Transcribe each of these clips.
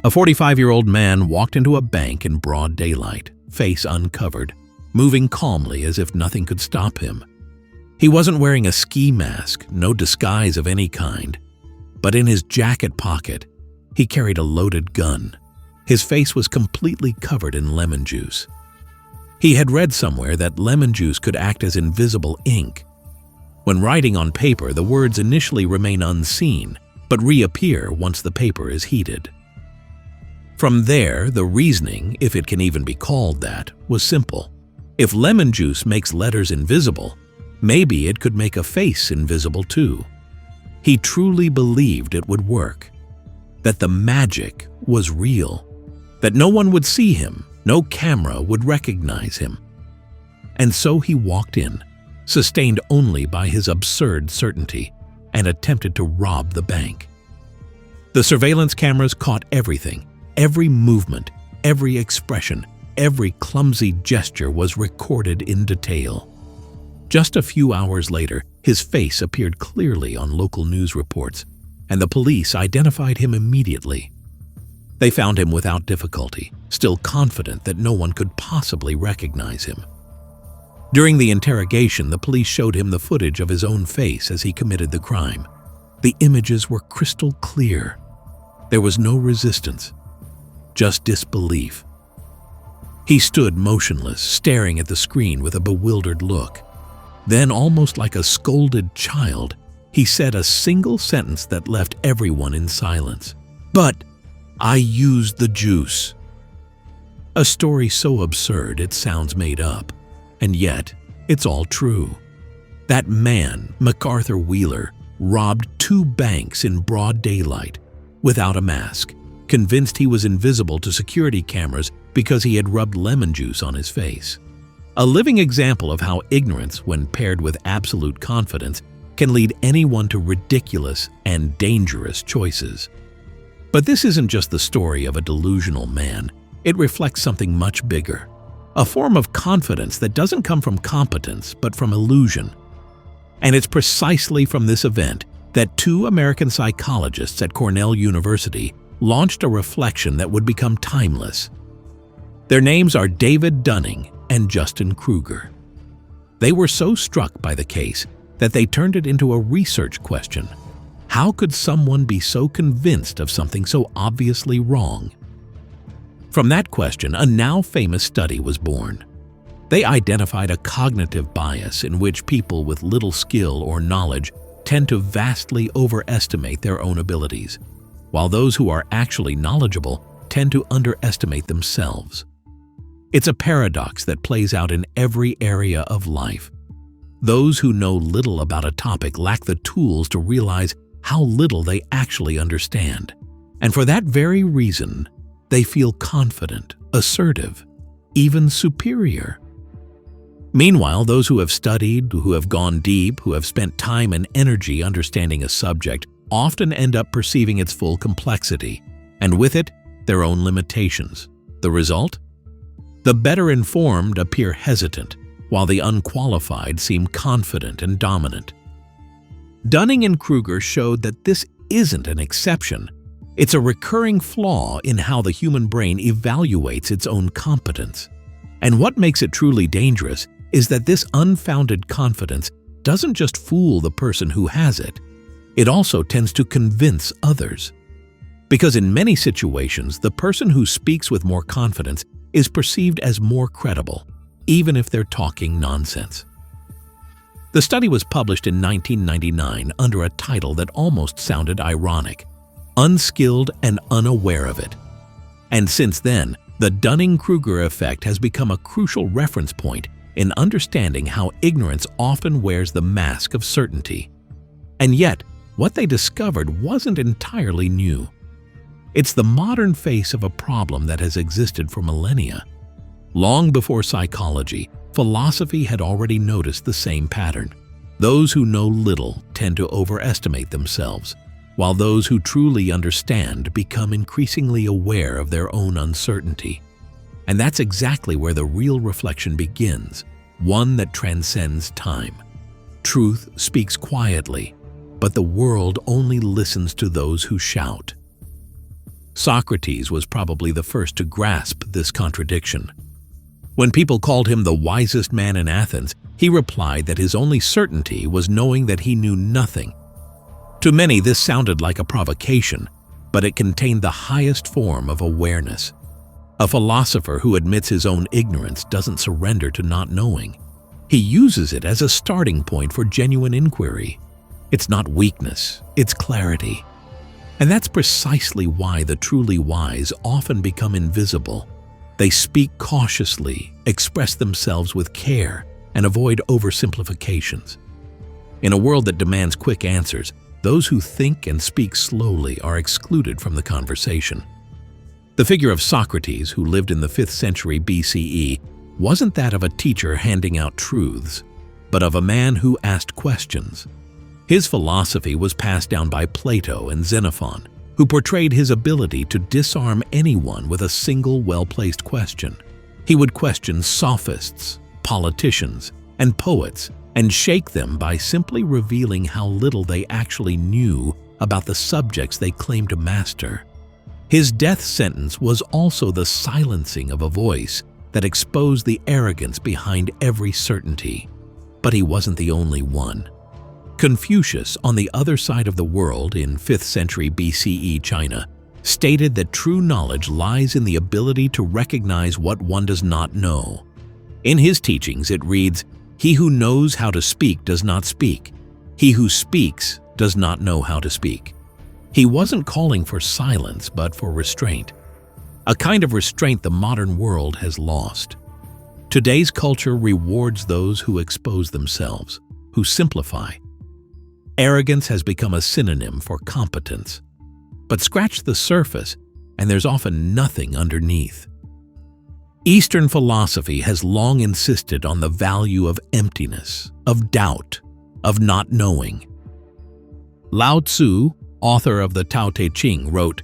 A 45-year-old man walked into a bank in broad daylight, face uncovered, moving calmly as if nothing could stop him. He wasn't wearing a ski mask, no disguise of any kind, but in his jacket pocket, he carried a loaded gun. His face was completely covered in lemon juice. He had read somewhere that lemon juice could act as invisible ink. When writing on paper, the words initially remain unseen, but reappear once the paper is heated. From there, the reasoning, if it can even be called that, was simple. If lemon juice makes letters invisible, maybe it could make a face invisible too. He truly believed it would work, that the magic was real, that no one would see him, no camera would recognize him. And so he walked in, sustained only by his absurd certainty, and attempted to rob the bank. The surveillance cameras caught everything. Every movement, every expression, every clumsy gesture was recorded in detail. Just a few hours later, his face appeared clearly on local news reports, and the police identified him immediately. They found him without difficulty, still confident that no one could possibly recognize him. During the interrogation, the police showed him the footage of his own face as he committed the crime. The images were crystal clear. There was no resistance, just disbelief. He stood motionless, staring at the screen with a bewildered look. Then, almost like a scolded child, he said a single sentence that left everyone in silence. "But I used the juice." A story so absurd it sounds made up, and yet it's all true. That man, MacArthur Wheeler, robbed 2 banks in broad daylight, without a mask, convinced he was invisible to security cameras because he had rubbed lemon juice on his face. A living example of how ignorance, when paired with absolute confidence, can lead anyone to ridiculous and dangerous choices. But this isn't just the story of a delusional man. It reflects something much bigger, a form of confidence that doesn't come from competence but from illusion. And it's precisely from this event that 2 American psychologists at Cornell University launched a reflection that would become timeless. Their names are David Dunning and Dunning-Kruger. They were so struck by the case that they turned it into a research question. How could someone be so convinced of something so obviously wrong? From that question, a now famous study was born. They identified a cognitive bias in which people with little skill or knowledge tend to vastly overestimate their own abilities, while those who are actually knowledgeable tend to underestimate themselves. It's a paradox that plays out in every area of life. Those who know little about a topic lack the tools to realize how little they actually understand. And for that very reason, they feel confident, assertive, even superior. Meanwhile, those who have studied, who have gone deep, who have spent time and energy understanding a subject often end up perceiving its full complexity, and with it, their own limitations. The result? The better informed appear hesitant, while the unqualified seem confident and dominant. Dunning and Kruger showed that this isn't an exception. It's a recurring flaw in how the human brain evaluates its own competence. And what makes it truly dangerous is that this unfounded confidence doesn't just fool the person who has it, it also tends to convince others. Because in many situations, the person who speaks with more confidence is perceived as more credible, even if they're talking nonsense. The study was published in 1999 under a title that almost sounded ironic: Unskilled and Unaware of It. And since then, the Dunning-Kruger effect has become a crucial reference point in understanding how ignorance often wears the mask of certainty. And yet, what they discovered wasn't entirely new. It's the modern face of a problem that has existed for millennia. Long before psychology, philosophy had already noticed the same pattern. Those who know little tend to overestimate themselves, while those who truly understand become increasingly aware of their own uncertainty. And that's exactly where the real reflection begins, one that transcends time. Truth speaks quietly, but the world only listens to those who shout. Socrates was probably the first to grasp this contradiction. When people called him the wisest man in Athens, he replied that his only certainty was knowing that he knew nothing. To many, this sounded like a provocation, but it contained the highest form of awareness. A philosopher who admits his own ignorance doesn't surrender to not knowing. He uses it as a starting point for genuine inquiry. It's not weakness, it's clarity. And that's precisely why the truly wise often become invisible. They speak cautiously, express themselves with care, and avoid oversimplifications. In a world that demands quick answers, those who think and speak slowly are excluded from the conversation. The figure of Socrates, who lived in the 5th century BCE, wasn't that of a teacher handing out truths, but of a man who asked questions. His philosophy was passed down by Plato and Xenophon, who portrayed his ability to disarm anyone with a single well-placed question. He would question sophists, politicians, and poets, and shake them by simply revealing how little they actually knew about the subjects they claimed to master. His death sentence was also the silencing of a voice that exposed the arrogance behind every certainty. But he wasn't the only one. Confucius, on the other side of the world in 5th century BCE China, stated that true knowledge lies in the ability to recognize what one does not know. In his teachings it reads, "He who knows how to speak does not speak. He who speaks does not know how to speak." He wasn't calling for silence, but for restraint. A kind of restraint the modern world has lost. Today's culture rewards those who expose themselves, who simplify. Arrogance has become a synonym for competence. But scratch the surface, and there's often nothing underneath. Eastern philosophy has long insisted on the value of emptiness, of doubt, of not knowing. Lao Tzu, author of the Tao Te Ching, wrote,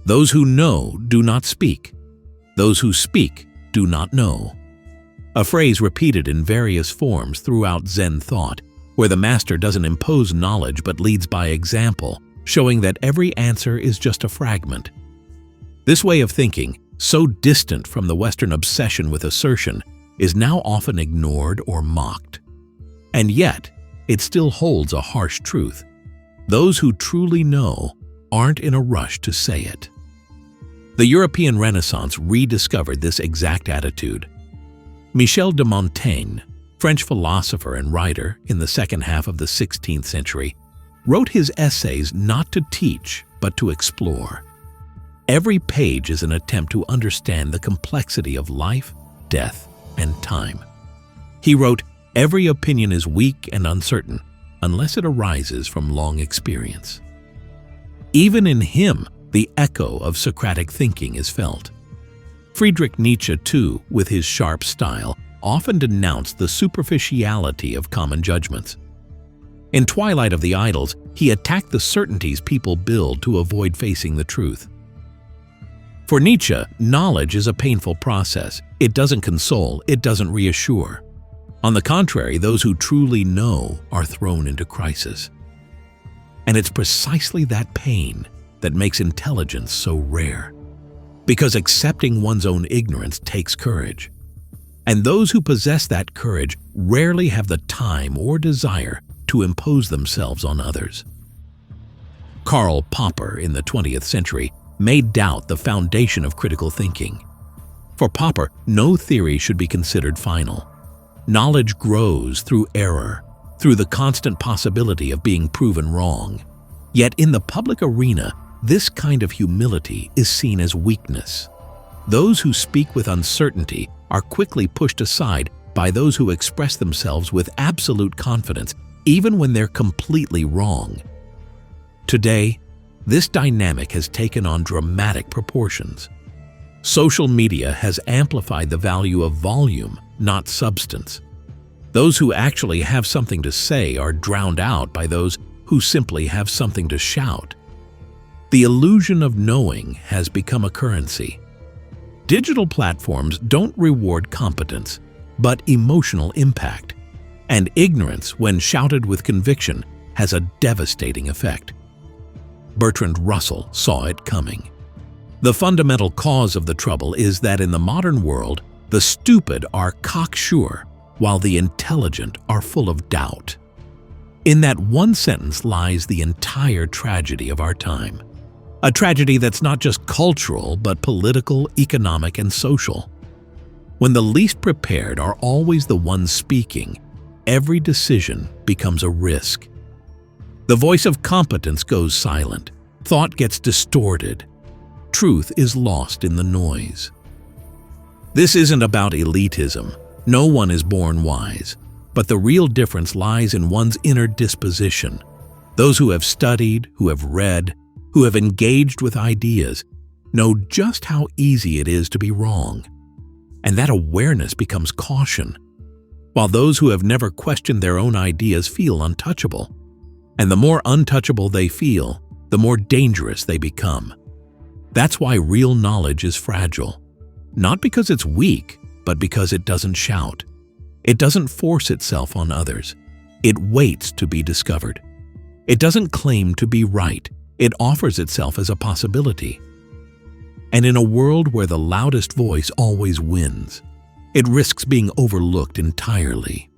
"Those who know do not speak. Those who speak do not know." A phrase repeated in various forms throughout Zen thought, where the master doesn't impose knowledge but leads by example, showing that every answer is just a fragment. This way of thinking, so distant from the Western obsession with assertion, is now often ignored or mocked. And yet, it still holds a harsh truth. Those who truly know aren't in a rush to say it. The European Renaissance rediscovered this exact attitude. Michel de Montaigne, French philosopher and writer in the second half of the 16th century, wrote his essays not to teach, but to explore. Every page is an attempt to understand the complexity of life, death, and time. He wrote, "Every opinion is weak and uncertain, unless it arises from long experience." Even in him, the echo of Socratic thinking is felt. Friedrich Nietzsche, too, with his sharp style, often denounced the superficiality of common judgments. In Twilight of the Idols, he attacked the certainties people build to avoid facing the truth. For Nietzsche, knowledge is a painful process. It doesn't console, it doesn't reassure. On the contrary, those who truly know are thrown into crisis. And it's precisely that pain that makes intelligence so rare. Because accepting one's own ignorance takes courage. And those who possess that courage rarely have the time or desire to impose themselves on others. Karl Popper in the 20th century made doubt the foundation of critical thinking. For Popper, no theory should be considered final. Knowledge grows through error, through the constant possibility of being proven wrong. Yet in the public arena, this kind of humility is seen as weakness. Those who speak with uncertainty are quickly pushed aside by those who express themselves with absolute confidence, even when they're completely wrong. Today, this dynamic has taken on dramatic proportions. Social media has amplified the value of volume, not substance. Those who actually have something to say are drowned out by those who simply have something to shout. The illusion of knowing has become a currency. Digital platforms don't reward competence, but emotional impact. And ignorance, when shouted with conviction, has a devastating effect. Bertrand Russell saw it coming. The fundamental cause of the trouble is that in the modern world, the stupid are cocksure, while the intelligent are full of doubt. In that one sentence lies the entire tragedy of our time. A tragedy that's not just cultural, but political, economic, and social. When the least prepared are always the ones speaking, every decision becomes a risk. The voice of competence goes silent, thought gets distorted, truth is lost in the noise. This isn't about elitism. No one is born wise. But the real difference lies in one's inner disposition. Those who have studied, who have read, who have engaged with ideas, know just how easy it is to be wrong. And that awareness becomes caution, while those who have never questioned their own ideas feel untouchable. And the more untouchable they feel, the more dangerous they become. That's why real knowledge is fragile. Not because it's weak, but because it doesn't shout. It doesn't force itself on others. It waits to be discovered. It doesn't claim to be right. It offers itself as a possibility. And in a world where the loudest voice always wins, it risks being overlooked entirely.